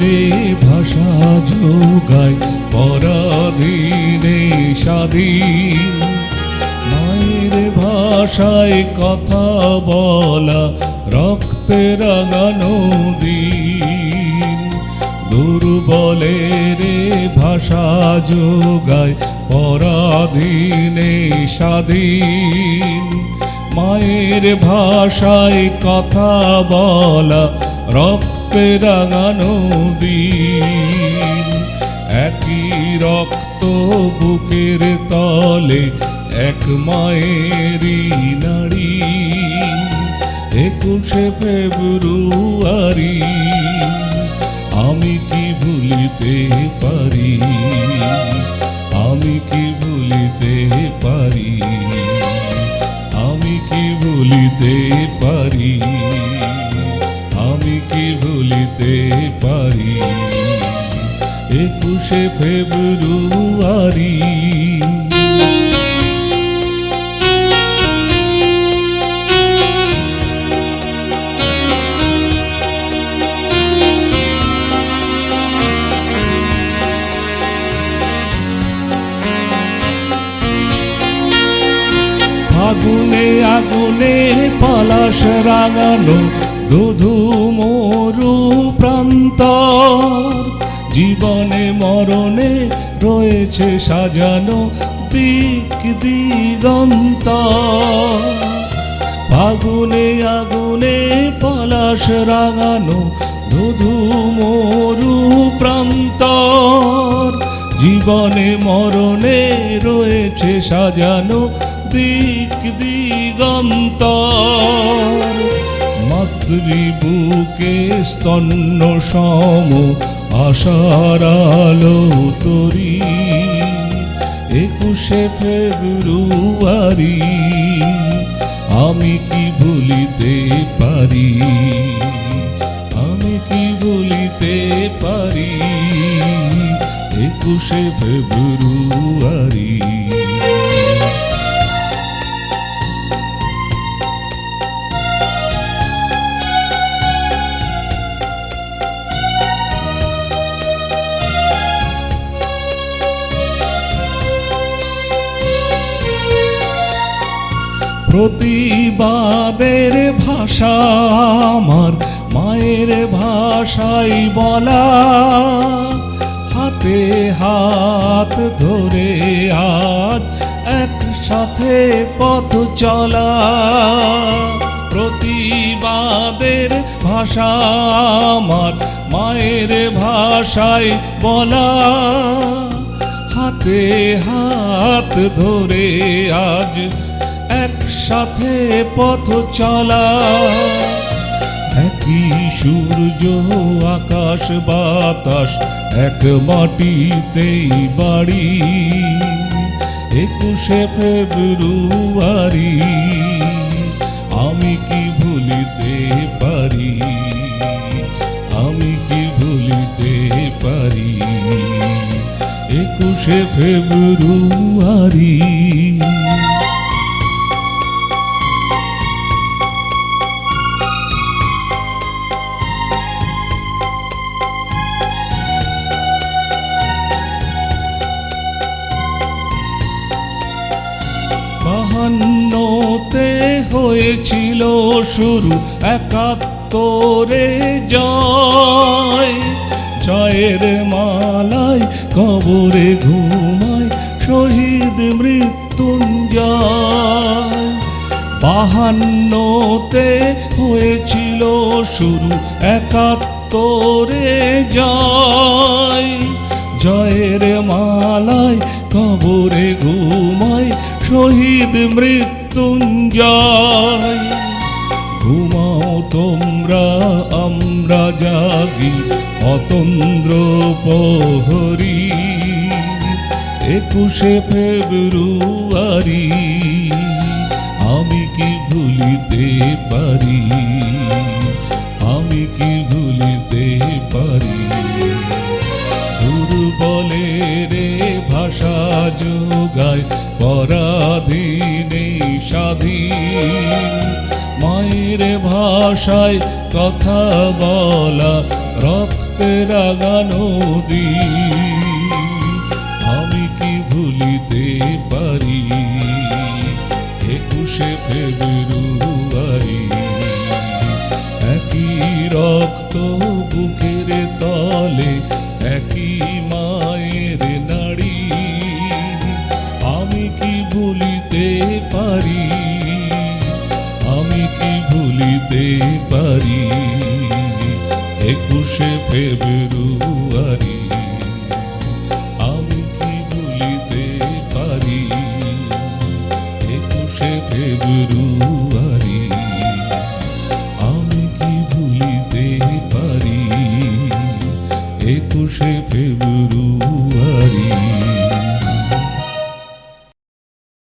রে ভাষা যোগায় পরাধীনে স্বাধীন। মায়ের ভাষায় কথা বলা রক্তে রাঙানো দিন। দুর্বলের ভাষা যোগায় পরাধীনে স্বাধীন। মায়ের ভাষায় কথা বলা রক্তে রাঙানো দিন। একই রক্ত বুকের তলে এক মায়েরই নারী। 21শে ফেব্রুয়ারি আমি কি ভুলিতে পারি, আমি কি ভুলিতে পারি, আমি কি ভুলিতে পারি, আমি কি ভুলিতে পারি 21শে ফেব্রুয়ারি। আগুনে আগুনে পলাশ রাঙানো ধুধু মরু প্রান্তর। জীবনে মরণে রয়েছে সাজানো দিক দিগন্তর। আগুনে আগুনে পলাশ রাঙানো ধুধু মরু প্রান্তর। জীবনে মরণে রয়েছে সাজানো দিক দিগন্তর। মাতৃবুকে স্তন্য সম আশার আলো তরি। 21শে ফেব্রুয়ারি আমি কি ভুলিতে পারি, আমি কি ভুলিতে পারি 21শে ফেব্রুয়ারি। প্রতিবাদের ভাষা আমার মায়ের ভাষাই বলা। হাতে হাত ধরে আজ একসাথে পথ চলা। প্রতিবাদের ভাষা আমার মায়ের ভাষাই বলা। হাতে হাত ধরে আজ একসাথে পথ চলা। একই সূর্য আকাশ বাতাস এক মাটিতেই বাড়ি। 21শে ফেব্রুয়ারি আমি কি ভুলিতে পারি, আমি কি ভুলিতে পারি 21শে ফেব্রুয়ারি। বাহান্নতে হয়েছিল শুরু 71-রে জয়। জয়ের মালায় কবরে ঘুমায় শহীদ মৃত্যুঞ্জয়। বাহান্নতে হয়েছিল শুরু 71-রে জয়। জয়ের মালায় কবরে ঘুমায় শহীদ মৃত্যুঞ্জয়। ঘুমাও তোমরা আমরা জাগি অতন্দ্র প্রহরী। 21শে ফেব্রুয়ারি আমি কি ভুলিতে পারি, আমি কি ভুলিতে পারি দুর্বলের ভাষা যোগায় পরাধীনে স্বাধীন। মায়ের ভাষায় কথা বলা রক্ত হাসতে রাগানো দিন আমি কি ভুলিতে পারি 21শে ফেব্রুয়ারি একই রক্ত বুকের তলে একই মায়ের নাড়ি আমি কি ভুলিতে পারি আমি কি ভুলিতে পারি 21শে ফেব্রুয়ারি আমি কি ভুলিতে পারি 21শে ফেব্রুয়ারি আমি কি ভুলিতে পারি 21শে ফেব্রুয়ারি